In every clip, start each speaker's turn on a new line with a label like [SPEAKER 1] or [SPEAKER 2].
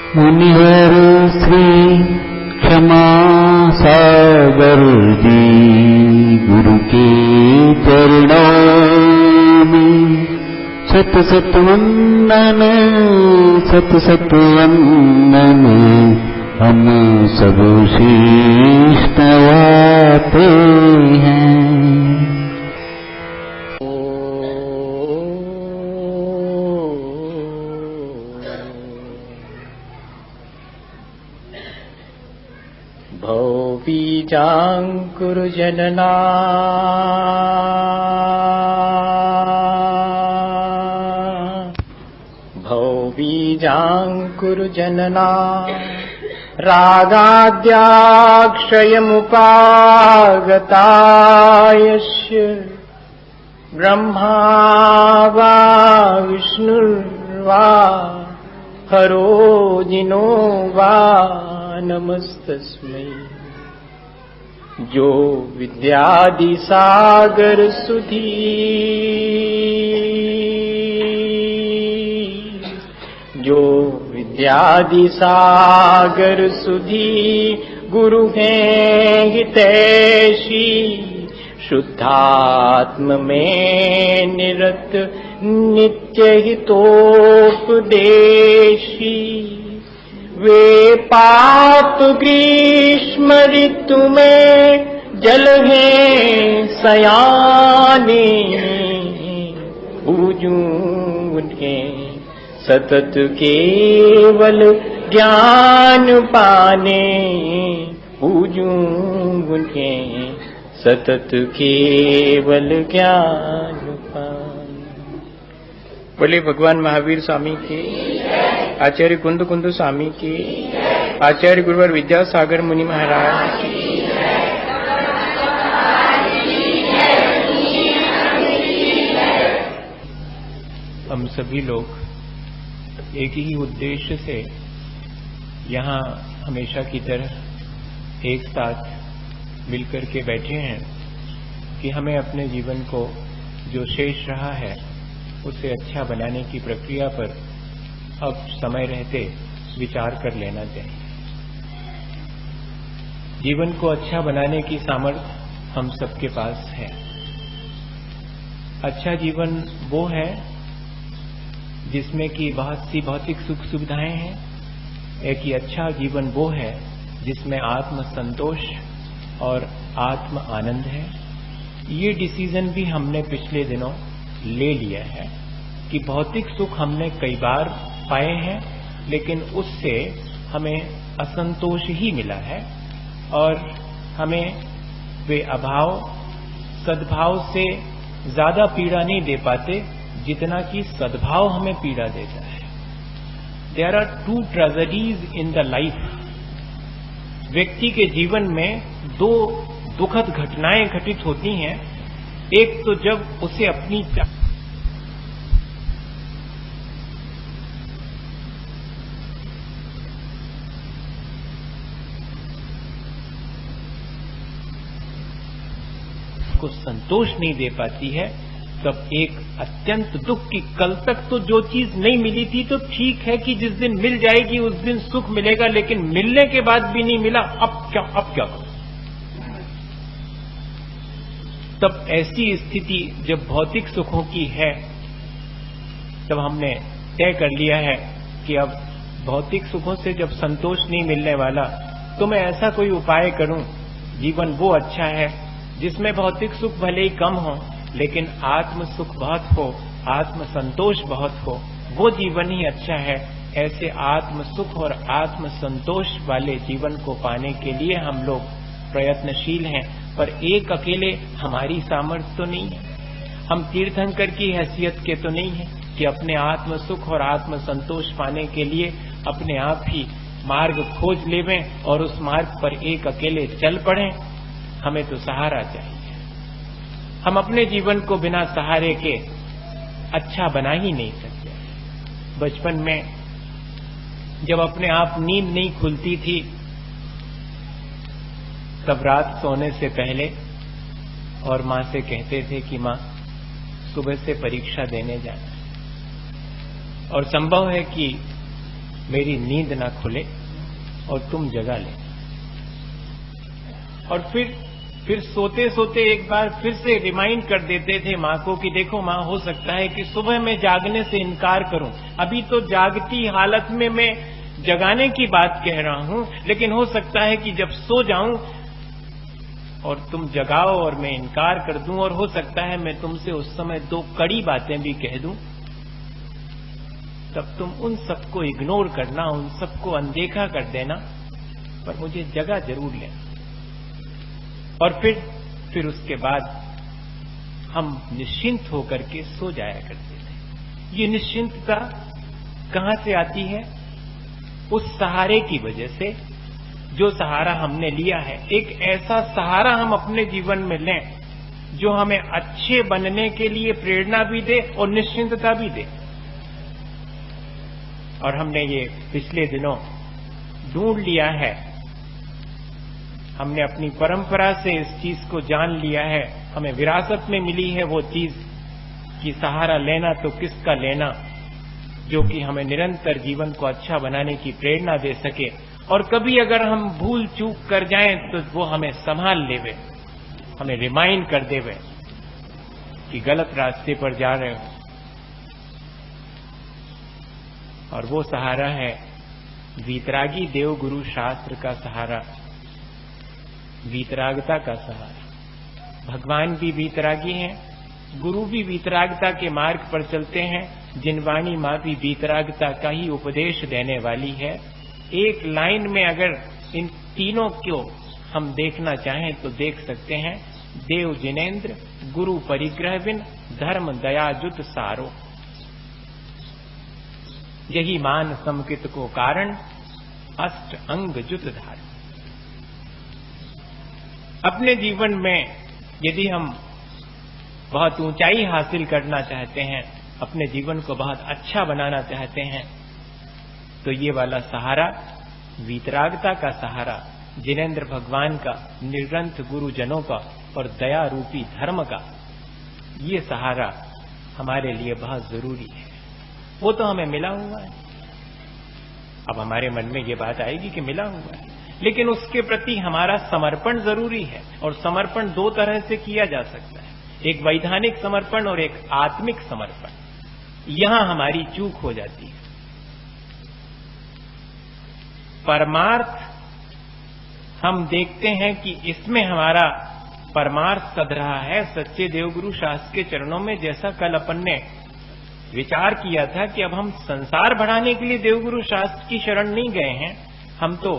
[SPEAKER 1] मुनिवर श्री क्षमा सागर जी गुरु के चरणों में सत सत वंदन, सत सत वंदन। हम सब शीश नवाते हैं।
[SPEAKER 2] बीजांकुरजनना भवबीजांकुरजनना रागाद्याक्षयमुपागतायस्य ब्रह्मा वा विष्णुर्वा हरो जिनो वा नमस्तस्मै। जो विद्यादि सागर सुधी जो विद्यादि सागर सुधी गुरु हैं हितैषी शुद्धात्म में निरत नित्य हितोपदेशी। वे पाप ग्रीष्म ऋतु में जल हैं सयाने पूजूं उन्हें सतत केवल ज्ञान पाने पूजूं उन्हें सतत केवल ज्ञान पाने। बोले भगवान महावीर स्वामी की, आचार्य कुंद कुंद स्वामी की, आचार्य गुरुवर विद्यासागर मुनि महाराज की। हम सभी लोग एक ही उद्देश्य से यहाँ हमेशा की तरह एक साथ मिलकर के बैठे हैं कि हमें अपने जीवन को जो शेष रहा है उसे अच्छा बनाने की प्रक्रिया पर अब समय रहते विचार कर लेना चाहिए। जीवन को अच्छा बनाने की सामर्थ्य हम सबके पास है। अच्छा जीवन वो है जिसमें कि बहुत सी भौतिक सुख सुविधाएं हैं। एक ही अच्छा जीवन वो है जिसमें आत्म संतोष और आत्म आनंद है। ये डिसीजन भी हमने पिछले दिनों ले लिया है कि भौतिक सुख हमने कई बार पाए हैं लेकिन उससे हमें असंतोष ही मिला है और हमें वे अभाव सद्भाव से ज्यादा पीड़ा नहीं दे पाते जितना कि सद्भाव हमें पीड़ा देता है। There are two tragedies in the life. व्यक्ति के जीवन में दो दुखद घटनाएं घटित होती हैं। एक तो जब उसे अपनी को संतोष नहीं दे पाती है, तब एक अत्यंत दुख की कल तक तो जो चीज नहीं मिली थी तो ठीक है कि जिस दिन मिल जाएगी उस दिन सुख मिलेगा, लेकिन मिलने के बाद भी नहीं मिला, अब क्या करूं। तब ऐसी स्थिति जब भौतिक सुखों की है तब हमने तय कर लिया है कि अब भौतिक सुखों से जब संतोष नहीं मिलने वाला तो मैं ऐसा कोई उपाय करूं। जीवन वो अच्छा है जिसमें भौतिक सुख भले ही कम हो लेकिन आत्म सुख बहुत हो, आत्म संतोष बहुत हो, वो जीवन ही अच्छा है। ऐसे आत्म सुख और आत्म संतोष वाले जीवन को पाने के लिए हम लोग प्रयत्नशील हैं, पर एक अकेले हमारी सामर्थ्य तो नहीं है। हम तीर्थंकर की हैसियत के तो नहीं है कि अपने आत्म सुख और आत्म संतोष पाने के लिए अपने आप ही मार्ग खोज लेवें और उस मार्ग पर एक अकेले चल पड़ें। हमें तो सहारा चाहिए। हम अपने जीवन को बिना सहारे के अच्छा बना ही नहीं सकते। बचपन में जब अपने आप नींद नहीं खुलती थी तब रात सोने से पहले और माँ से कहते थे कि माँ सुबह से परीक्षा देने जाना, और संभव है कि मेरी नींद ना खुले और तुम जगा ले। और फिर सोते सोते एक बार फिर से रिमाइंड कर देते थे माँ को कि देखो माँ, हो सकता है कि सुबह मैं जागने से इनकार करूं, अभी तो जागती हालत में मैं जगाने की बात कह रहा हूं, लेकिन हो सकता है कि जब सो जाऊं और तुम जगाओ और मैं इनकार कर दूं, और हो सकता है मैं तुमसे उस समय 2 कड़ी बातें भी कह दूं, तब तुम उन सबको इग्नोर करना, उन सबको अनदेखा कर देना, पर मुझे जगा जरूर लेना। और फिर उसके बाद हम निश्चिंत होकर के सो जाया करते थे। ये निश्चिंतता कहां से आती है? उस सहारे की वजह से जो सहारा हमने लिया है। एक ऐसा सहारा हम अपने जीवन में लें जो हमें अच्छे बनने के लिए प्रेरणा भी दे और निश्चिंतता भी दे। और हमने ये पिछले दिनों ढूंढ लिया है, हमने अपनी परंपरा से इस चीज को जान लिया है, हमें विरासत में मिली है वो चीज कि सहारा लेना तो किसका लेना, जो कि हमें निरंतर जीवन को अच्छा बनाने की प्रेरणा दे सके, और कभी अगर हम भूल चूक कर जाएं तो वो हमें संभाल लेवे, हमें रिमाइंड कर देवे कि गलत रास्ते पर जा रहे हो। और वो सहारा है वीतरागी देव गुरु शास्त्र का सहारा, वीतरागता का सहारा। भगवान भी वीतरागी हैं, गुरु भी वीतरागता के मार्ग पर चलते हैं, जिनवाणी माँ भी वीतरागता का ही उपदेश देने वाली है। एक लाइन में अगर इन तीनों को हम देखना चाहें तो देख सकते हैं, देव जिनेन्द्र गुरु परिग्रह बिन धर्म दया जुत सारो, यही मान समकित को कारण अष्ट अंग जुत धार। अपने जीवन में यदि हम बहुत ऊंचाई हासिल करना चाहते हैं, अपने जीवन को बहुत अच्छा बनाना चाहते हैं, तो ये वाला सहारा, वीतरागता का सहारा, जिनेन्द्र भगवान का, निर्ग्रंथ गुरुजनों का और दया रूपी धर्म का, ये सहारा हमारे लिए बहुत जरूरी है। वो तो हमें मिला हुआ है। अब हमारे मन में ये बात आएगी कि मिला हुआ है, लेकिन उसके प्रति हमारा समर्पण जरूरी है। और समर्पण 2 तरह से किया जा सकता है, एक वैधानिक समर्पण और एक आत्मिक समर्पण। यहां हमारी चूक हो जाती है। परमार्थ हम देखते हैं कि इसमें हमारा परमार्थ सध रहा है सच्चे देवगुरु शास्त्र के चरणों में। जैसा कल अपन ने विचार किया था कि अब हम संसार बढ़ाने के लिए देवगुरु शास्त्र की शरण नहीं गए हैं, हम तो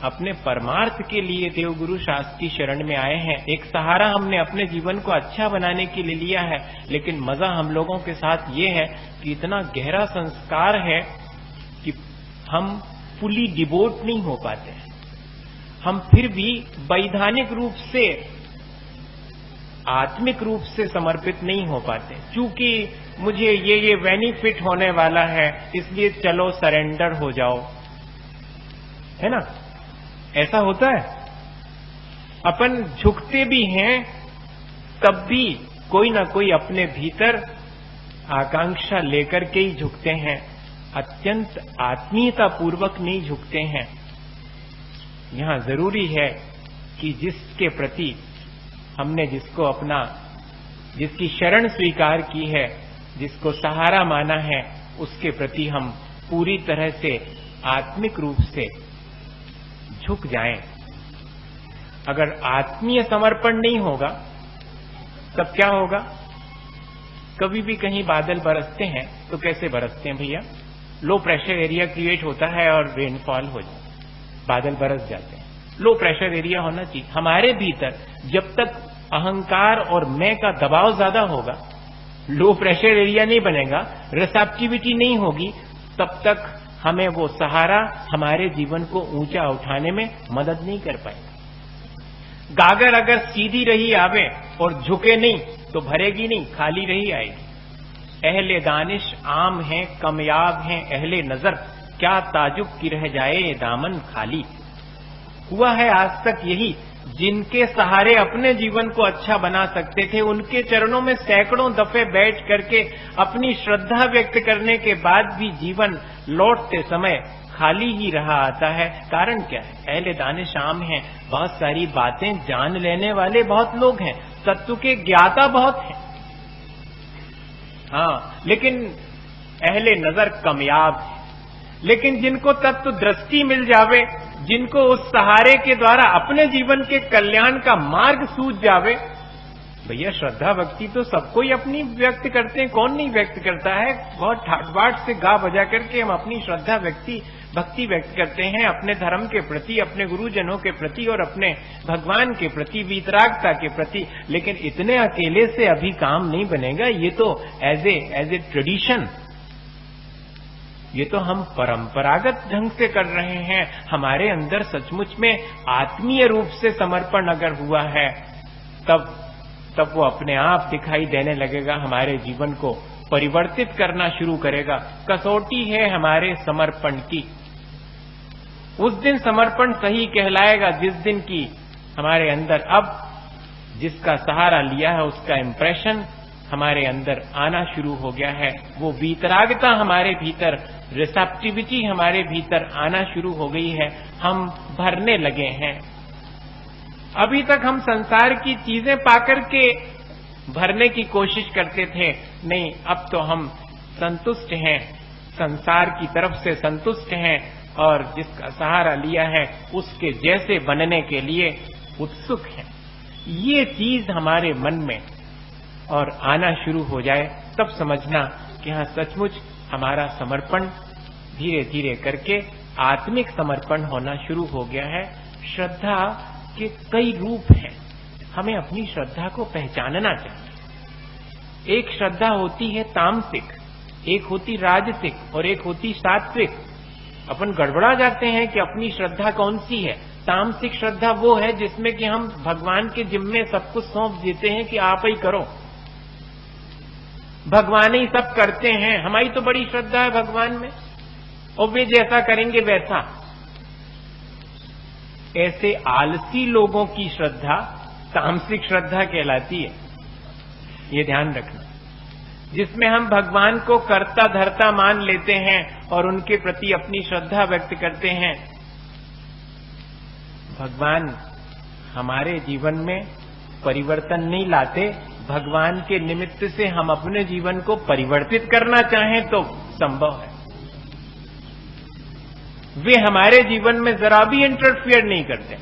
[SPEAKER 2] अपने परमार्थ के लिए देवगुरु शास्त्र की शरण में आए हैं। एक सहारा हमने अपने जीवन को अच्छा बनाने के लिए लिया है, लेकिन मजा हम लोगों के साथ ये है कि इतना गहरा संस्कार है कि हम फुली डिवोट नहीं हो पाते हैं। हम फिर भी वैधानिक रूप से, आत्मिक रूप से समर्पित नहीं हो पाते, क्योंकि मुझे ये बेनिफिट होने वाला है, इसलिए चलो सरेंडर हो जाओ, है ना? ऐसा होता है। अपन झुकते भी हैं, तब भी कोई ना कोई अपने भीतर आकांक्षा लेकर के ही झुकते हैं, अत्यंत आत्मीयता पूर्वक नहीं झुकते हैं। यहां जरूरी है कि जिसके प्रति हमने जिसको अपना, जिसकी शरण स्वीकार की है, जिसको सहारा माना है, उसके प्रति हम पूरी तरह से आत्मिक रूप से झुक जाएं। अगर आत्मीय समर्पण नहीं होगा तब क्या होगा? कभी भी कहीं बादल बरसते हैं तो कैसे बरसते हैं भैया? लो प्रेशर एरिया क्रिएट होता है और रेनफॉल हो जाता है, बादल बरस जाते हैं। लो प्रेशर एरिया होना चाहिए हमारे भीतर। जब तक अहंकार और मैं का दबाव ज्यादा होगा, लो प्रेशर एरिया नहीं बनेगा, रिसेप्टिविटी नहीं होगी, तब तक हमें वो सहारा हमारे जीवन को ऊंचा उठाने में मदद नहीं कर पाएगा। गागर अगर सीधी रही आवे और झुके नहीं तो भरेगी नहीं, खाली रही आएगी। अहले दानिश आम हैं, कमयाब हैं अहले नजर, क्या ताजुब की रह जाए दामन खाली। हुआ है आज तक यही, जिनके सहारे अपने जीवन को अच्छा बना सकते थे, उनके चरणों में सैकड़ों दफे बैठ करके अपनी श्रद्धा व्यक्त करने के बाद भी जीवन लौटते समय खाली ही रहा आता है। कारण क्या है? अहले दानिश आम हैं, बहुत सारी बातें जान लेने वाले बहुत लोग हैं, तत्व के ज्ञाता बहुत हैं, हाँ, लेकिन अहले नजर कमयाब है। लेकिन जिनको तत्व दृष्टि मिल जावे, जिनको उस सहारे के द्वारा अपने जीवन के कल्याण का मार्ग सूझ जावे, भैया श्रद्धा भक्ति तो सबको ही अपनी व्यक्त करते हैं, कौन नहीं व्यक्त करता है। बहुत ठाट बाट से गा बजा करके हम अपनी श्रद्धा भक्ति व्यक्त करते हैं अपने धर्म के प्रति, अपने गुरुजनों के प्रति और अपने भगवान के प्रति, वीतरागता के प्रति। लेकिन इतने अकेले से अभी काम नहीं बनेगा। ये तो एज ए ट्रेडिशन, ये तो हम परंपरागत ढंग से कर रहे हैं। हमारे अंदर सचमुच में आत्मीय रूप से समर्पण अगर हुआ है, तब वो अपने आप दिखाई देने लगेगा, हमारे जीवन को परिवर्तित करना शुरू करेगा। कसौटी है हमारे समर्पण की। उस दिन समर्पण सही कहलाएगा जिस दिन की हमारे अंदर अब जिसका सहारा लिया है उसका इंप्रेशन हमारे अंदर आना शुरू हो गया है, वो वीतरागता हमारे भीतर, रिसेप्टिविटी हमारे भीतर आना शुरू हो गई है, हम भरने लगे हैं। अभी तक हम संसार की चीजें पाकर के भरने की कोशिश करते थे, नहीं, अब तो हम संतुष्ट हैं, संसार की तरफ से संतुष्ट हैं और जिसका सहारा लिया है उसके जैसे बनने के लिए उत्सुक हैं। ये चीज हमारे मन में और आना शुरू हो जाए, तब समझना कि हाँ, सचमुच हमारा समर्पण धीरे धीरे करके आत्मिक समर्पण होना शुरू हो गया है। श्रद्धा के कई रूप हैं, हमें अपनी श्रद्धा को पहचानना चाहिए। एक श्रद्धा होती है तामसिक, एक होती राजसिक और एक होती सात्विक। अपन गड़बड़ा जाते हैं कि अपनी श्रद्धा कौन सी है। तामसिक श्रद्धा वो है जिसमें कि हम भगवान के जिम्मे सब कुछ सौंप देते हैं कि आप ही करो, भगवान ही सब करते हैं, हमारी तो बड़ी श्रद्धा है भगवान में और वे जैसा करेंगे वैसा। ऐसे आलसी लोगों की श्रद्धा तामसिक श्रद्धा कहलाती है, ये ध्यान रखना। जिसमें हम भगवान को कर्ता धर्ता मान लेते हैं और उनके प्रति अपनी श्रद्धा व्यक्त करते हैं। भगवान हमारे जीवन में परिवर्तन नहीं लाते, भगवान के निमित्त से हम अपने जीवन को परिवर्तित करना चाहें तो संभव है। वे हमारे जीवन में जरा भी इंटरफियर नहीं करते।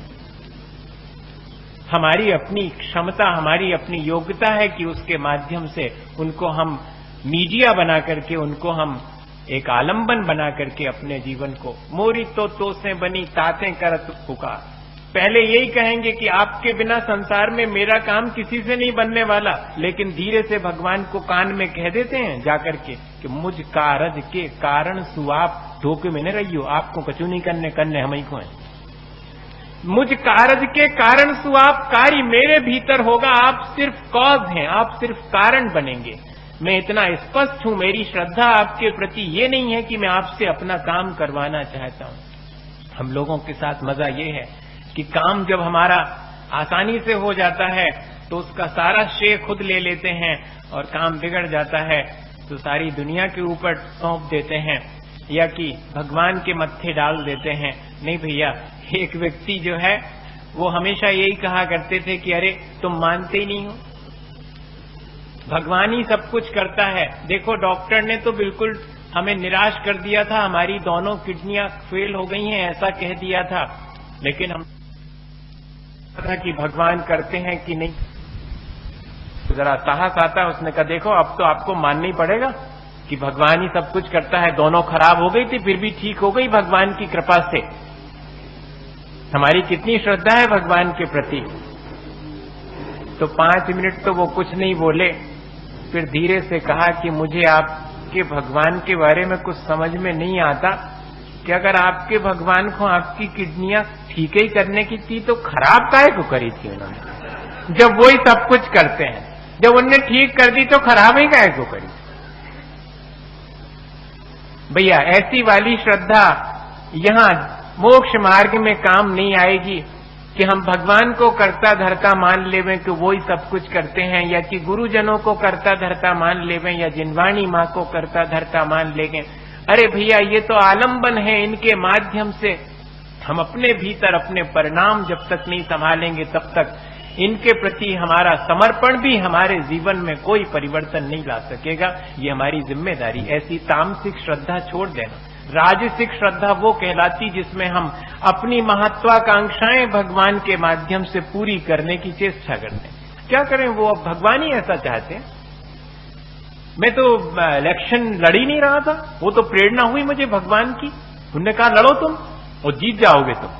[SPEAKER 2] हमारी अपनी क्षमता, हमारी अपनी योग्यता है कि उसके माध्यम से उनको हम मीडिया बना करके, उनको हम एक आलंबन बना करके अपने जीवन को, मोरी तो से बनी तातें करत पुकार। पहले यही कहेंगे कि आपके बिना संसार में मेरा काम किसी से नहीं बनने वाला, लेकिन धीरे से भगवान को कान में कह देते हैं जाकर के कि मुझ कारज के कारण सुआप धोखे में न रहियो, आपको कचू नहीं करने हम ही को हैं। मुझ कारज के कारण सुआप कार्य मेरे भीतर होगा, आप सिर्फ कॉज हैं, आप सिर्फ कारण बनेंगे। मैं इतना स्पष्ट हूं, मेरी श्रद्धा आपके प्रति ये नहीं है कि मैं आपसे अपना काम करवाना चाहता हूं। हम लोगों के साथ मजा ये है कि काम जब हमारा आसानी से हो जाता है तो उसका सारा श्रेय खुद ले लेते हैं और काम बिगड़ जाता है तो सारी दुनिया के ऊपर सौंप देते हैं या कि भगवान के मत्थे डाल देते हैं। नहीं भैया, एक व्यक्ति जो है वो हमेशा यही कहा करते थे कि अरे तुम मानते ही नहीं हो, भगवान ही सब कुछ करता है। देखो डॉक्टर ने तो बिल्कुल हमें निराश कर दिया था, हमारी दोनों किडनियां फेल हो गई हैं, ऐसा कह दिया था, लेकिन हम था कि भगवान करते हैं कि नहीं। जरा साहस आता है, उसने कहा देखो अब तो आपको मानना ही पड़ेगा कि भगवान ही सब कुछ करता है। दोनों खराब हो गई थी फिर भी ठीक हो गई भगवान की कृपा से। हमारी कितनी श्रद्धा है भगवान के प्रति। तो 5 मिनट तो वो कुछ नहीं बोले, फिर धीरे से कहा कि मुझे आपके भगवान के बारे में कुछ समझ में नहीं आता कि अगर आपके भगवान को आपकी किडनियां ठीक ही करने की थी तो खराब काहे को करी थी उन्होंने, जब वो ही सब कुछ करते हैं। जब उनने ठीक कर दी तो खराब ही काहे को करी। भैया ऐसी वाली श्रद्धा यहां मोक्ष मार्ग में काम नहीं आएगी। कि हम भगवान को कर्ता धर्ता मान लेवें कि वो ही सब कुछ करते हैं, या कि गुरुजनों को कर्ता धर्ता मान लेवें, या जिनवाणी माँ को कर्ता धर्ता मान लेंगे। अरे भैया, ये तो आलम्बन है, इनके माध्यम से हम अपने भीतर अपने परिणाम जब तक नहीं संभालेंगे तब तक इनके प्रति हमारा समर्पण भी हमारे जीवन में कोई परिवर्तन नहीं ला सकेगा। ये हमारी जिम्मेदारी। ऐसी तामसिक श्रद्धा छोड़ देना। राजसिक श्रद्धा वो कहलाती जिसमें हम अपनी महत्वाकांक्षाएं भगवान के माध्यम से पूरी करने की चेष्टा करते हैं। क्या करें, वो अब भगवान ही ऐसा चाहते हैं। मैं तो इलेक्शन लड़ ही नहीं रहा था, वो तो प्रेरणा हुई मुझे भगवान की। उन्होंने कहा लड़ो तुम और जीत जाओगे तुम।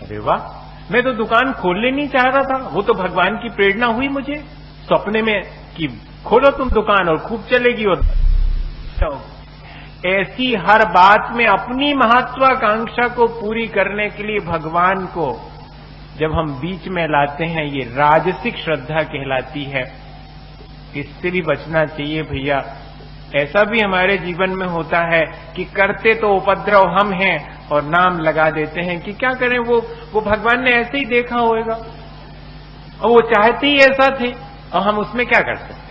[SPEAKER 2] अरे वाह, मैं तो दुकान खोलने नहीं चाह रहा था, वो तो भगवान की प्रेरणा हुई मुझे सपने में कि खोलो तुम दुकान और खूब चलेगी। और तो ऐसी हर बात में अपनी महत्वाकांक्षा को पूरी करने के लिए भगवान को जब हम बीच में लाते हैं, ये राजसिक श्रद्धा कहलाती है। इससे भी बचना चाहिए भैया। ऐसा भी हमारे जीवन में होता है कि करते तो उपद्रव हम हैं और नाम लगा देते हैं कि क्या करें, वो भगवान ने ऐसे ही देखा होगा और वो चाहते ही ऐसा थे और हम उसमें क्या कर सकते हैं।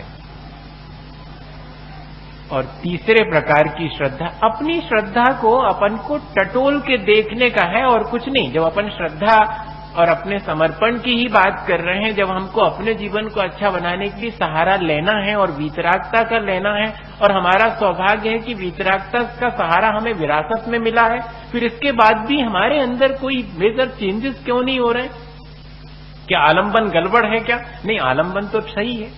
[SPEAKER 2] और तीसरे प्रकार की श्रद्धा, अपनी श्रद्धा को अपन को टटोल के देखने का है और कुछ नहीं। जब अपन श्रद्धा और अपने समर्पण की ही बात कर रहे हैं, जब हमको अपने जीवन को अच्छा बनाने के लिए सहारा लेना है और वीतरागता का लेना है, और हमारा सौभाग्य है कि वीतरागता का सहारा हमें विरासत में मिला है, फिर इसके बाद भी हमारे अंदर कोई मेजर चेंजेस क्यों नहीं हो रहे? क्या आलंबन गड़बड़ है क्या? नहीं, आलंबन तो सही है,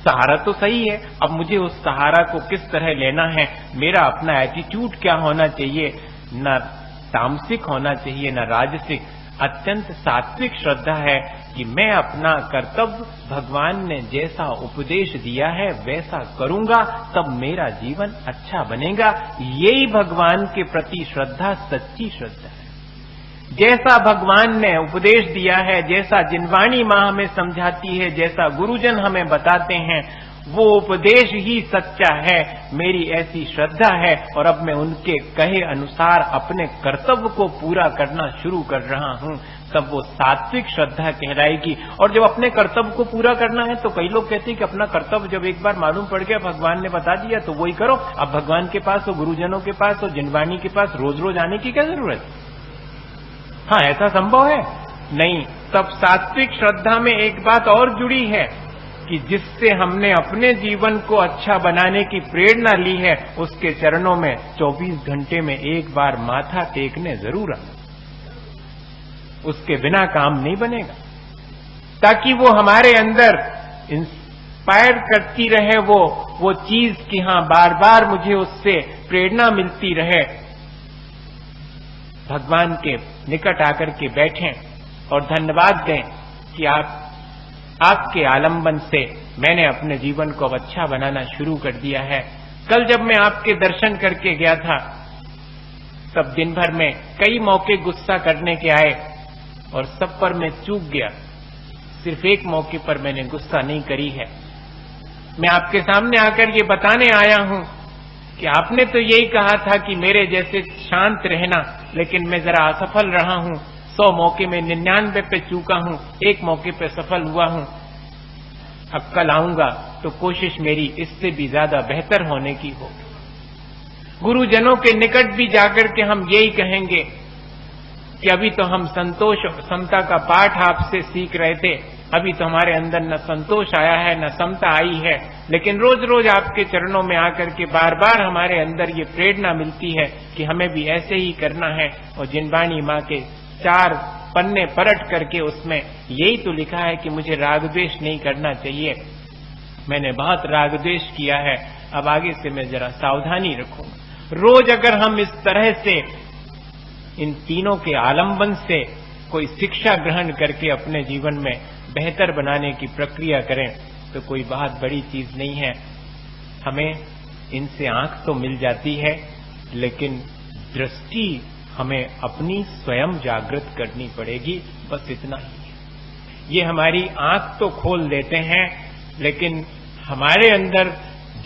[SPEAKER 2] सहारा तो सही है। अब मुझे उस सहारा को किस तरह लेना है, मेरा अपना एटीट्यूड क्या होना चाहिए, न तामसिक होना चाहिए न राजसिक। अत्यंत सात्विक श्रद्धा है कि मैं अपना कर्तव्य भगवान ने जैसा उपदेश दिया है वैसा करूंगा, तब मेरा जीवन अच्छा बनेगा। यही भगवान के प्रति श्रद्धा सच्ची श्रद्धा है। जैसा भगवान ने उपदेश दिया है, जैसा जिनवाणी माँ हमें समझाती है, जैसा गुरुजन हमें बताते हैं, वो उपदेश ही सच्चा है। मेरी ऐसी श्रद्धा है और अब मैं उनके कहे अनुसार अपने कर्तव्य को पूरा करना शुरू कर रहा हूं, तब वो सात्विक श्रद्धा कहलाएगी। और जब अपने कर्तव्य को पूरा करना है तो कई लोग कहते हैं कि अपना कर्तव्य जब एक बार मालूम पड़ गया, भगवान ने बता दिया तो वही करो। अब भगवान के पास हो, गुरुजनों के पास हो, जिनवाणी के पास रोज रोज आने की क्या जरूरत? हाँ, ऐसा संभव है? नहीं। तब सात्विक श्रद्धा में एक बात और जुड़ी है कि जिससे हमने अपने जीवन को अच्छा बनाने की प्रेरणा ली है, उसके चरणों में 24 घंटे में एक बार माथा टेकने जरूर आना। उसके बिना काम नहीं बनेगा, ताकि वो हमारे अंदर इंस्पायर करती रहे वो चीज कि हाँ, बार बार मुझे उससे प्रेरणा मिलती रहे। भगवान के निकट आकर के बैठें और धन्यवाद दें कि आपके आलंबन से मैंने अपने जीवन को अब अच्छा बनाना शुरू कर दिया है। कल जब मैं आपके दर्शन करके गया था, तब दिन भर में कई मौके गुस्सा करने के आए और सब पर मैं चूक गया। सिर्फ एक मौके पर मैंने गुस्सा नहीं करी है। मैं आपके सामने आकर ये बताने आया हूं कि आपने तो यही कहा था कि मेरे जैसे शांत रहना, लेकिन मैं जरा असफल रहा हूं। 100 मौके में 99 पे चूका हूं, एक मौके पे सफल हुआ हूं। अब कल आऊंगा तो कोशिश मेरी इससे भी ज्यादा बेहतर होने की होगी। गुरुजनों के निकट भी जाकर के हम यही कहेंगे कि अभी तो हम संतोष समता का पाठ आपसे सीख रहे थे, अभी तो हमारे अंदर न संतोष आया है न समता आई है, लेकिन रोज रोज आपके चरणों में आकर के बार बार हमारे अंदर ये प्रेरणा मिलती है कि हमें भी ऐसे ही करना है। और जिनवाणी माँ के 4 पन्ने पलट करके उसमें यही तो लिखा है कि मुझे राग द्वेष नहीं करना चाहिए। मैंने बहुत राग द्वेष किया है, अब आगे से मैं जरा सावधानी रखूंगा। रोज अगर हम इस तरह से इन तीनों के आलंबन से कोई शिक्षा ग्रहण करके अपने जीवन में बेहतर बनाने की प्रक्रिया करें तो कोई बहुत बड़ी चीज नहीं है। हमें इनसे आंख तो मिल जाती है, लेकिन दृष्टि हमें अपनी स्वयं जागृत करनी पड़ेगी, बस इतना ही है। ये हमारी आंख तो खोल देते हैं, लेकिन हमारे अंदर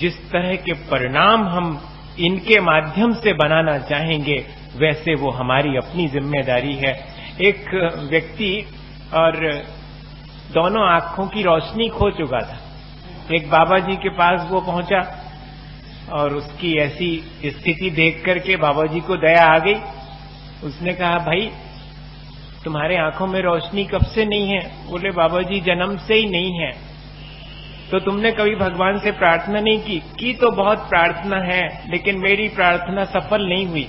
[SPEAKER 2] जिस तरह के परिणाम हम इनके माध्यम से बनाना चाहेंगे, वैसे वो हमारी अपनी जिम्मेदारी है। एक व्यक्ति और दोनों आंखों की रोशनी खो चुका था। एक बाबा जी के पास वो पहुंचा और उसकी ऐसी स्थिति देख करके बाबा जी को दया आ गई। उसने कहा, भाई तुम्हारे आंखों में रोशनी कब से नहीं है? बोले, बाबा जी जन्म से ही नहीं है। तो तुमने कभी भगवान से प्रार्थना नहीं की? तो बहुत प्रार्थना है, लेकिन मेरी प्रार्थना सफल नहीं हुई।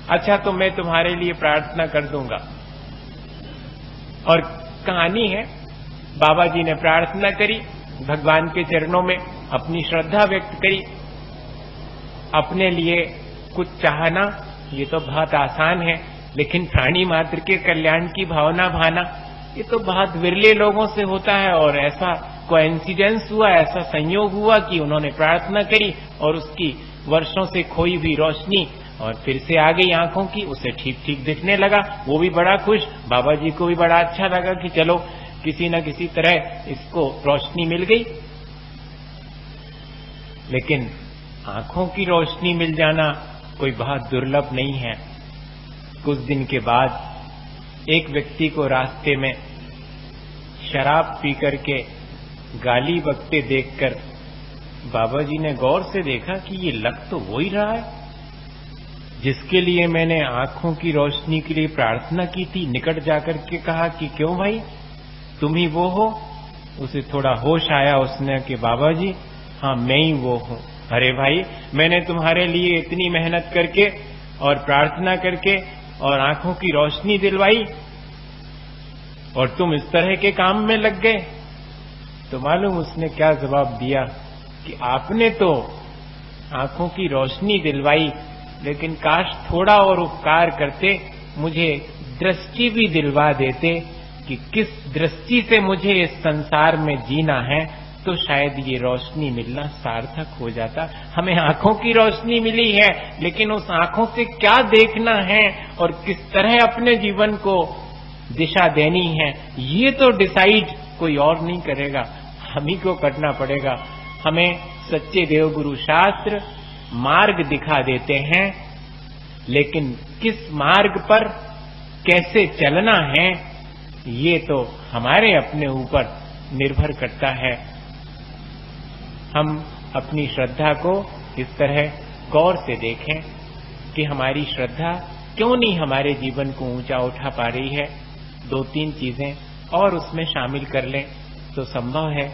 [SPEAKER 2] अच्छा, तो मैं तुम्हारे लिए प्रार्थना कर दूंगा। और कहानी है, बाबा जी ने प्रार्थना करी, भगवान के चरणों में अपनी श्रद्धा व्यक्त करी। अपने लिए कुछ चाहना ये तो बहुत आसान है, लेकिन प्राणी मात्र के कल्याण की भावना भाना ये तो बहुत विरले लोगों से होता है। और ऐसा कोइंसिडेंस हुआ, ऐसा संयोग हुआ कि उन्होंने प्रार्थना करी और उसकी वर्षों से खोई हुई रोशनी और फिर से आ गई आंखों की, उसे ठीक ठीक दिखने लगा। वो भी बड़ा खुश, बाबा जी को भी बड़ा अच्छा लगा कि चलो किसी न किसी तरह इसको रोशनी मिल गई। लेकिन आंखों की रोशनी मिल जाना कोई बहुत दुर्लभ नहीं है। कुछ दिन के बाद एक व्यक्ति को रास्ते में शराब पी करके गाली बकते देखकर बाबा जी ने गौर से देखा कि ये लग तो वो ही रहा है जिसके लिए मैंने आंखों की रोशनी के लिए प्रार्थना की थी। निकट जाकर के कहा कि क्यों भाई, तुम ही वो हो? उसे थोड़ा होश आया, उसने कि बाबा जी हाँ मैं ही वो हूं। अरे भाई, मैंने तुम्हारे लिए इतनी मेहनत करके और प्रार्थना करके और आंखों की रोशनी दिलवाई और तुम इस तरह के काम में लग गए। तो मालूम उसने क्या जवाब दिया कि आपने तो आंखों की रोशनी दिलवाई, लेकिन काश थोड़ा और उपकार करते, मुझे दृष्टि भी दिलवा देते कि किस दृष्टि से मुझे इस संसार में जीना है, तो शायद ये रोशनी मिलना सार्थक हो जाता। हमें आंखों की रोशनी मिली है, लेकिन उस आंखों से क्या देखना है और किस तरह अपने जीवन को दिशा देनी है, ये तो डिसाइड कोई और नहीं करेगा, हम ही को करना पड़ेगा। हमें सच्चे देवगुरु शास्त्र मार्ग दिखा देते हैं, लेकिन किस मार्ग पर कैसे चलना है ये तो हमारे अपने ऊपर निर्भर करता है। हम अपनी श्रद्धा को इस तरह गौर से देखें कि हमारी श्रद्धा क्यों नहीं हमारे जीवन को ऊंचा उठा पा रही है। 2-3 चीजें और उसमें शामिल कर लें तो संभव है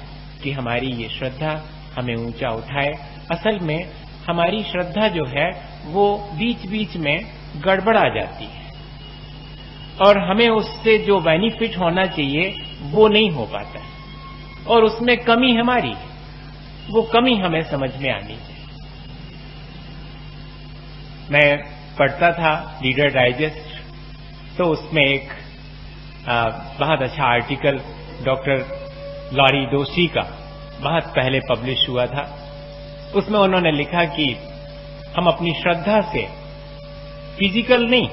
[SPEAKER 2] कि हमारी ये श्रद्धा हमें ऊंचा उठाए। असल में हमारी श्रद्धा जो है वो बीच बीच में गड़बड़ा जाती है और हमें उससे जो बेनिफिट होना चाहिए वो नहीं हो पाता है और उसमें कमी हमारी है, वो कमी हमें समझ में आनी चाहिए। मैं पढ़ता था रीडर डाइजेस्ट, तो उसमें एक बहुत अच्छा आर्टिकल डॉक्टर लॉरी डोशी का बहुत पहले पब्लिश हुआ था। उसमें उन्होंने लिखा कि हम अपनी श्रद्धा से फिजिकल नहीं,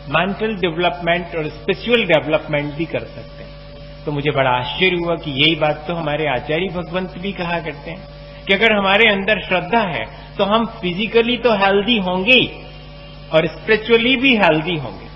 [SPEAKER 2] मेंटल डेवलपमेंट और स्पिरिचुअल डेवलपमेंट भी कर सकते हैं। तो मुझे बड़ा आश्चर्य हुआ कि यही बात तो हमारे आचार्य भगवंत भी कहा करते हैं कि अगर हमारे अंदर श्रद्धा है तो हम फिजिकली तो हेल्दी होंगे ही और स्पिरिचुअली भी हेल्दी होंगे।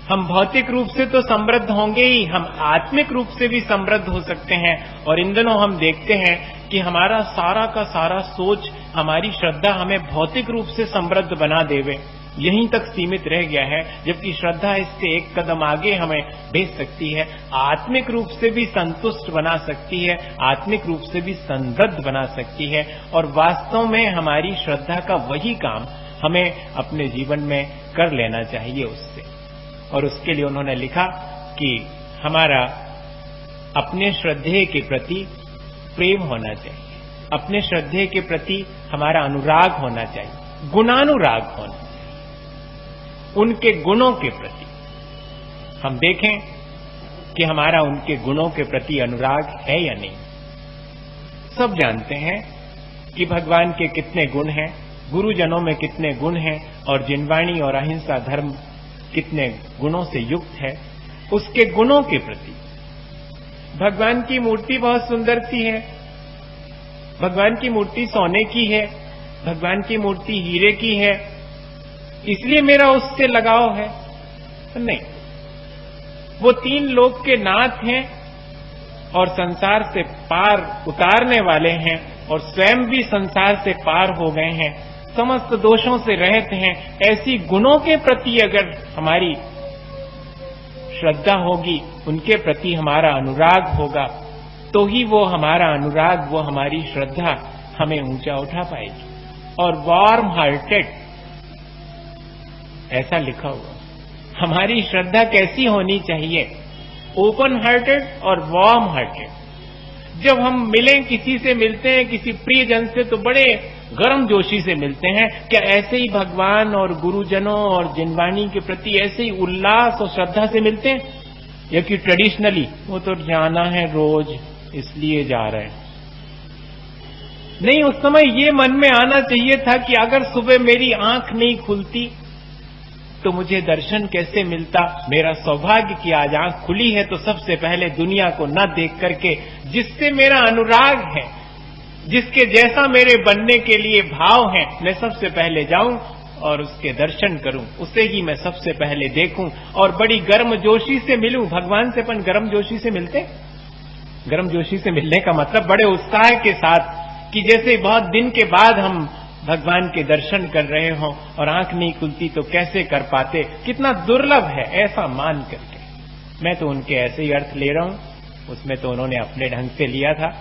[SPEAKER 2] हम भौतिक रूप से तो समृद्ध होंगे ही, हम आत्मिक रूप से भी समृद्ध हो सकते हैं। और इन दिनों हम देखते हैं कि हमारा सारा का सारा सोच, हमारी श्रद्धा हमें भौतिक रूप से समृद्ध बना देवे, यहीं तक सीमित रह गया है, जबकि श्रद्धा इससे एक कदम आगे हमें भेज सकती है, आत्मिक रूप से भी संतुष्ट बना सकती है, आत्मिक रूप से भी संबद्ध बना सकती है। और वास्तव में हमारी श्रद्धा का वही काम हमें अपने जीवन में कर लेना चाहिए उससे। और उसके लिए उन्होंने लिखा कि हमारा अपने श्रद्धेय के प्रति प्रेम होना चाहिए, अपने श्रद्धेय के प्रति हमारा अनुराग होना चाहिए, गुणानुराग होना चाहिए, उनके गुणों के प्रति हम देखें कि हमारा उनके गुणों के प्रति अनुराग है या नहीं। सब जानते हैं कि भगवान के कितने गुण हैं, गुरुजनों में कितने गुण हैं और जिनवाणी और अहिंसा धर्म कितने गुणों से युक्त है। उसके गुणों के प्रति भगवान की मूर्ति बहुत सुंदर सी है, भगवान की मूर्ति सोने की है, भगवान की मूर्ति हीरे की है, इसलिए मेरा उससे लगाव है। नहीं, वो 3 लोक के नाथ हैं और संसार से पार उतारने वाले हैं, और स्वयं भी संसार से पार हो गए हैं, समस्त दोषों से रहित हैं। ऐसी गुणों के प्रति अगर हमारी श्रद्धा होगी, उनके प्रति हमारा अनुराग होगा, तो ही वो हमारा अनुराग, वो हमारी श्रद्धा हमें ऊंचा उठा पाएगी। और वार्म हार्टेड ऐसा लिखा हुआ, हमारी श्रद्धा कैसी होनी चाहिए? ओपन हार्टेड और वार्म हार्टेड। जब हम मिलें, किसी से मिलते हैं, किसी प्रियजन से, तो बड़े गर्म जोशी से मिलते हैं। क्या ऐसे ही भगवान और गुरुजनों और जिनवाणी के प्रति ऐसे ही उल्लास और श्रद्धा से मिलते हैं, या कि ट्रेडिशनली वो तो जाना है रोज इसलिए जा रहे हैं? नहीं, उस समय ये मन में आना चाहिए था कि अगर सुबह मेरी आंख नहीं खुलती तो मुझे दर्शन कैसे मिलता। मेरा सौभाग्य कि आज आंख खुली है, तो सबसे पहले दुनिया को न देख करके जिससे मेरा अनुराग है, जिसके जैसा मेरे बनने के लिए भाव है, मैं सबसे पहले जाऊं और उसके दर्शन करूं, उसे ही मैं सबसे पहले देखूं और बड़ी गर्मजोशी से मिलूं। भगवान से अपन गर्मजोशी से मिलते? गर्मजोशी से मिलने का मतलब बड़े उत्साह के साथ, कि जैसे बहुत दिन के बाद हम भगवान के दर्शन कर रहे हों और आंख नहीं खुलती तो कैसे कर पाते, कितना दुर्लभ है, ऐसा मान करके। मैं तो उनके ऐसे ही अर्थ ले रहा हूं, उसमें तो उन्होंने अपने ढंग से लिया था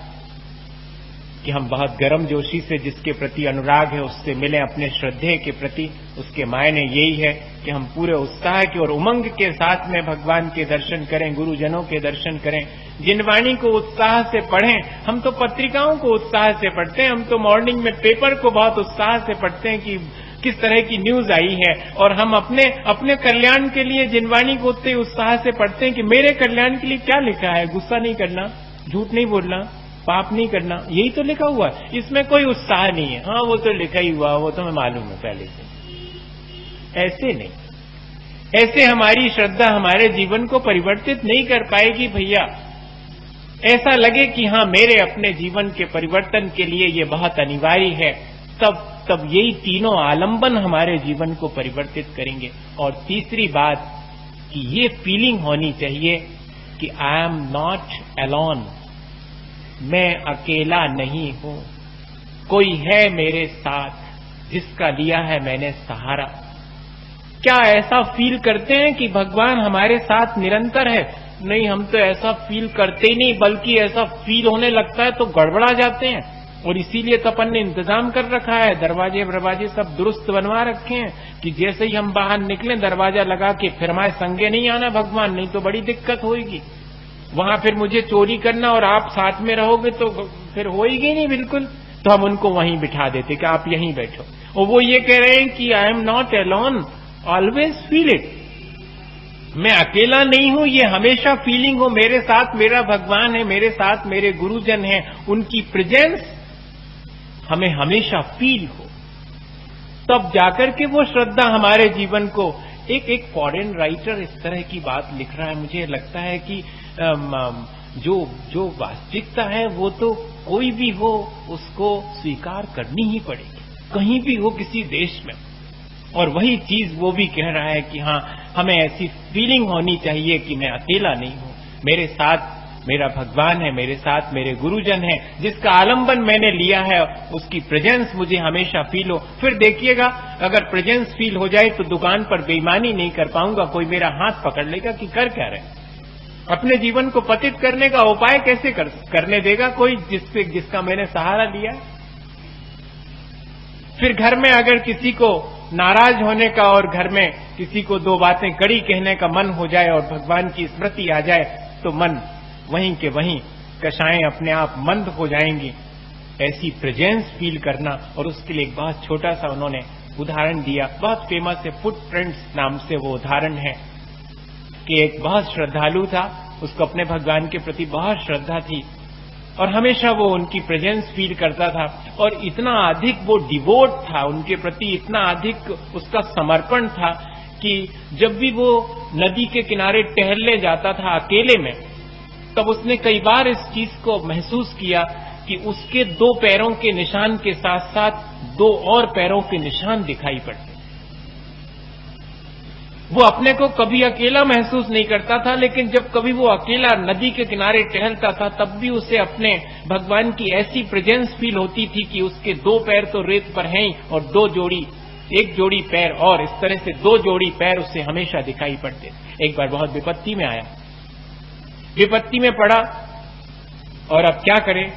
[SPEAKER 2] कि हम बहुत गर्मजोशी से जिसके प्रति अनुराग है उससे मिलें अपने श्रद्धे के प्रति। उसके मायने यही है कि हम पूरे उत्साह के और उमंग के साथ में भगवान के दर्शन करें, गुरुजनों के दर्शन करें, जिनवाणी को उत्साह से पढ़ें। हम तो पत्रिकाओं को उत्साह से पढ़ते हैं, हम तो मॉर्निंग में पेपर को बहुत उत्साह से पढ़ते हैं कि किस तरह की न्यूज आई है, और हम अपने कल्याण के लिए जिनवाणी को उतने उत्साह से पढ़ते हैं कि मेरे कल्याण के लिए क्या लिखा है, गुस्सा नहीं करना, झूठ नहीं बोलना, पाप नहीं करना, यही तो लिखा हुआ है, इसमें कोई उत्साह नहीं है। हाँ, वो तो लिखा ही हुआ, वो तो मैं मालूम है पहले से। ऐसे नहीं, ऐसे हमारी श्रद्धा हमारे जीवन को परिवर्तित नहीं कर पाएगी भैया। ऐसा लगे कि हाँ, मेरे अपने जीवन के परिवर्तन के लिए ये बहुत अनिवार्य है, तब यही तीनों आलंबन हमारे जीवन को परिवर्तित करेंगे। और तीसरी बात कि ये फीलिंग होनी चाहिए कि आई एम नॉट अलोन, मैं अकेला नहीं हूं, कोई है मेरे साथ जिसका लिया है मैंने सहारा। क्या ऐसा फील करते हैं कि भगवान हमारे साथ निरंतर है? नहीं, हम तो ऐसा फील करते ही नहीं, बल्कि ऐसा फील होने लगता है तो गड़बड़ा जाते हैं। और इसीलिए तो अपन ने इंतजाम कर रखा है, दरवाजे सब दुरुस्त बनवा रखे हैं कि जैसे ही हम बाहर निकलें दरवाजा लगा के फिर हमारे संगे नहीं आना भगवान, नहीं तो बड़ी दिक्कत होगी। वहां फिर मुझे चोरी करना और आप साथ में रहोगे तो फिर होएगी नहीं बिल्कुल। तो हम उनको वहीं बिठा देते कि आप यहीं बैठो। और वो ये कह रहे हैं कि I am not alone, always feel it, मैं अकेला नहीं हूं, ये हमेशा फीलिंग हो, मेरे साथ मेरा भगवान है, मेरे साथ मेरे गुरुजन हैं, उनकी प्रेजेंस हमें हमेशा फील हो। तब जाकर के वो श्रद्धा हमारे जीवन को एक फॉरेन राइटर इस तरह की बात लिख रहा है। मुझे लगता है कि जो वास्तविकता है वो तो कोई भी हो उसको स्वीकार करनी ही पड़ेगी, कहीं भी हो, किसी देश में। और वही चीज वो भी कह रहा है कि हाँ, हमें ऐसी फीलिंग होनी चाहिए कि मैं अकेला नहीं हूं, मेरे साथ मेरा भगवान है, मेरे साथ मेरे गुरुजन है, जिसका आलंबन मैंने लिया है, उसकी प्रेजेंस मुझे हमेशा फील हो। फिर देखिएगा, अगर प्रेजेंस फील हो जाए तो दुकान पर बेईमानी नहीं कर पाऊंगा, कोई मेरा हाथ पकड़ लेगा कि कर क्या रहे, अपने जीवन को पतित करने का उपाय कैसे करने देगा कोई जिसका मैंने सहारा लिया। फिर घर में अगर किसी को नाराज होने का और घर में किसी को दो बातें कड़ी कहने का मन हो जाए और भगवान की स्मृति आ जाए तो मन वहीं के वहीं, कषायें अपने आप मंद हो जाएंगी। ऐसी प्रेजेंस फील करना, और उसके लिए एक बहुत छोटा सा उन्होंने उदाहरण दिया, बहुत फेमस है, फुटप्रिंट्स नाम से वो उदाहरण है कि एक बहुत श्रद्धालु था, उसको अपने भगवान के प्रति बहुत श्रद्धा थी और हमेशा वो उनकी प्रेजेंस फील करता था, और इतना अधिक वो डिवोट था उनके प्रति, इतना अधिक उसका समर्पण था कि जब भी वो नदी के किनारे टहलने जाता था अकेले में, तब उसने कई बार इस चीज को महसूस किया कि उसके दो पैरों के निशान के साथ साथ दो और पैरों के निशान दिखाई पड़ते। वो अपने को कभी अकेला महसूस नहीं करता था, लेकिन जब कभी वो अकेला नदी के किनारे टहलता था तब भी उसे अपने भगवान की ऐसी प्रेजेंस फील होती थी कि उसके 2 पैर तो रेत पर हैं और 1 जोड़ी पैर और इस तरह से 2 जोड़ी पैर उसे हमेशा दिखाई पड़ते। एक बार बहुत विपत्ति में आया, विपत्ति में पड़ा और अब क्या करे,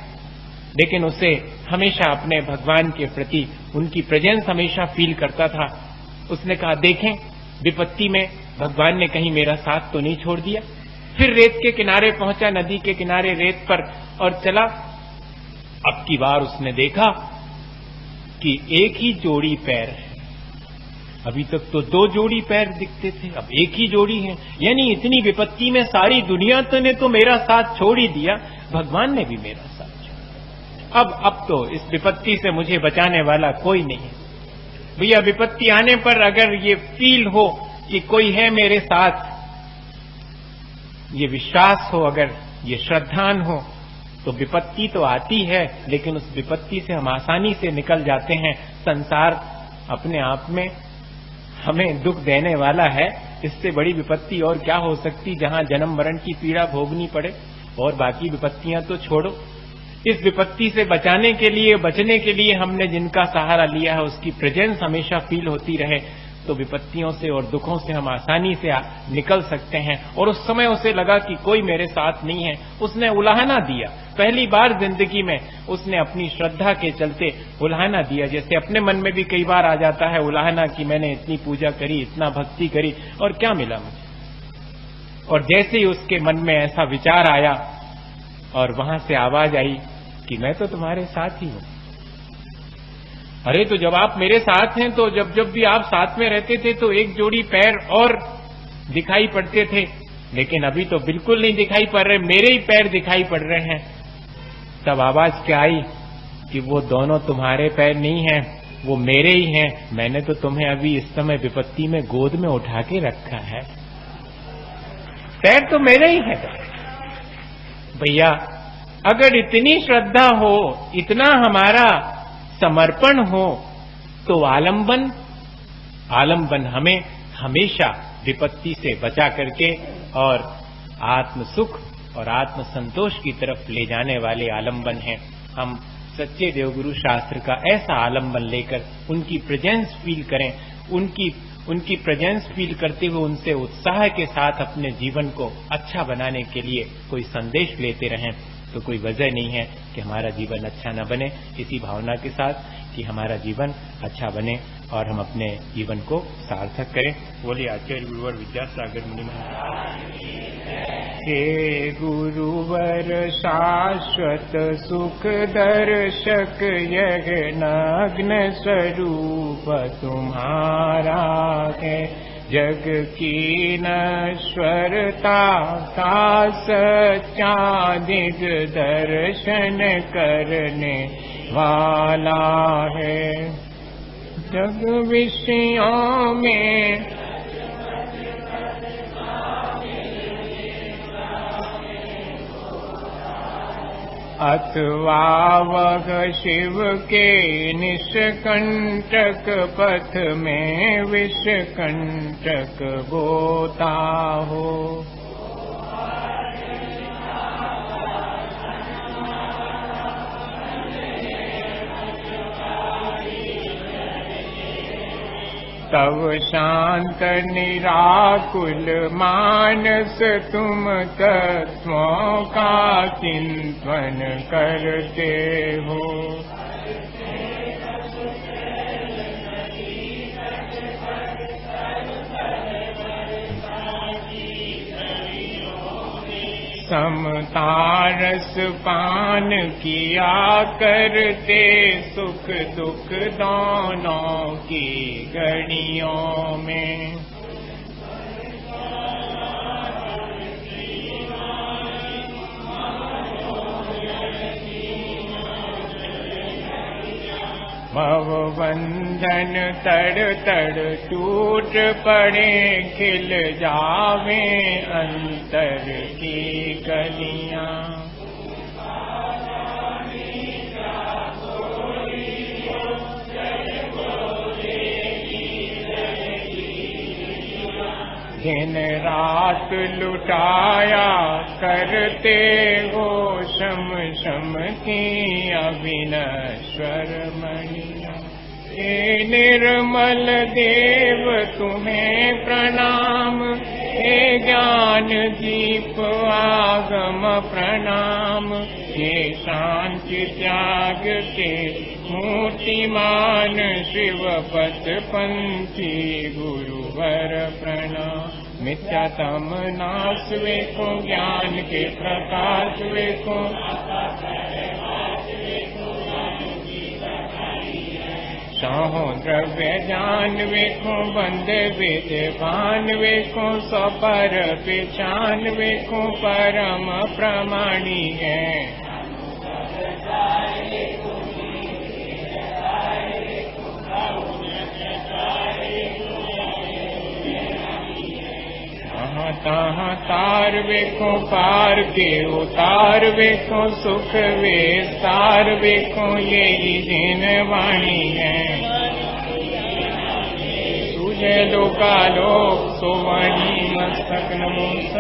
[SPEAKER 2] लेकिन उसे हमेशा अपने भगवान के प्रति उनकी प्रेजेंस हमेशा फील करता था। उसने कहा, देखें विपत्ति में भगवान ने कहीं मेरा साथ तो नहीं छोड़ दिया। फिर रेत के किनारे पहुंचा, नदी के किनारे रेत पर, और चला। अब की बार उसने देखा कि 1 ही जोड़ी पैर है। अभी तक तो 2 जोड़ी पैर दिखते थे, अब 1 ही जोड़ी है। यानी इतनी विपत्ति में सारी दुनिया ने तो मेरा साथ छोड़ ही दिया, भगवान ने भी मेरा साथ छोड़ा। अब तो इस विपत्ति से मुझे बचाने वाला कोई नहीं है। भैया विपत्ति आने पर अगर ये फील हो कि कोई है मेरे साथ, ये विश्वास हो, अगर ये श्रद्धान हो, तो विपत्ति तो आती है लेकिन उस विपत्ति से हम आसानी से निकल जाते हैं। संसार अपने आप में हमें दुख देने वाला है, इससे बड़ी विपत्ति और क्या हो सकती, जहां जन्म मरण की पीड़ा भोगनी पड़े। और बाकी विपत्तियां तो छोड़ो, इस विपत्ति से बचने के लिए हमने जिनका सहारा लिया है उसकी प्रेजेंस हमेशा फील होती रहे, तो विपत्तियों से और दुखों से हम आसानी से निकल सकते हैं। और उस समय उसे लगा कि कोई मेरे साथ नहीं है, उसने उलाहना दिया। पहली बार जिंदगी में उसने अपनी श्रद्धा के चलते उलाहना दिया। जैसे अपने मन में भी कई बार आ जाता है उलाहना कि मैंने इतनी पूजा करी, इतना भक्ति करी और क्या मिला मुझे। और जैसे ही उसके मन में ऐसा विचार आया और वहां से आवाज आई कि मैं तो तुम्हारे साथ ही हूं। अरे तो जब आप मेरे साथ हैं तो जब भी आप साथ में रहते थे तो 1 जोड़ी पैर और दिखाई पड़ते थे, लेकिन अभी तो बिल्कुल नहीं दिखाई पड़ रहे, मेरे ही पैर दिखाई पड़ रहे हैं। तब आवाज क्या आई कि वो दोनों तुम्हारे पैर नहीं हैं, वो मेरे ही हैं। मैंने तो तुम्हें अभी इस समय विपत्ति में गोद में उठा के रखा है, पैर तो मेरे ही हैं। भैया अगर इतनी श्रद्धा हो, इतना हमारा समर्पण हो, तो आलंबन हमें हमेशा विपत्ति से बचा करके और आत्म सुख और आत्म संतोष की तरफ ले जाने वाले आलंबन हैं। हम सच्चे देवगुरु शास्त्र का ऐसा आलंबन लेकर उनकी प्रेजेंस फील करें, उनकी प्रेजेंस फील करते हुए उनसे उत्साह के साथ अपने जीवन को अच्छा बनाने के लिए कोई संदेश लेते रहें, तो कोई वजह नहीं है कि हमारा जीवन अच्छा न बने। इसी भावना के साथ कि हमारा जीवन अच्छा बने और हम अपने जीवन को सार्थक करें। बोलिए आचार्य गुरुवर विद्यासागर मुनि महाराज। हे गुरुवर शाश्वत सुख दर्शक, यह नग्न स्वरूप तुम्हारा है। जग की नश्वरता का सच्चा दिग्दर्शन करने वाला है। जग विषयों में अथवा वह शिव के निष्कंटक पथ में विषकंटक बोता हो। तब शांत निराकुल मानस तुम तत्वों का चिंतन करते हो। समतारस पान किया करते, सुख दुख दोनों की घड़ियों में। भवबंधन तड़ तड़ टूट पड़े, खिल जावे अंतर की कलियां। दिन रात लुटाया करते हो शम शम की अविनश्वर मणिया। हे निर्मल देव तुम्हें प्रणाम, हे ज्ञान दीप आगम प्रणाम, हे शांति त्याग के मूर्तिमान शिवपत पंथी गुरुवर प्रणाम। मिथ्यातम नाश वेको ज्ञान के प्रकाश वेको, चाहो द्रव्य जान वेको बंदे विद्वान वेको, सपर पहचान वेको परम प्रमाणी है। तहाँ तार वेखो पार के उतार वेखो, सुख विस्तार वेखो यही दिन वाणी है। सूझे लोकालोक सो वही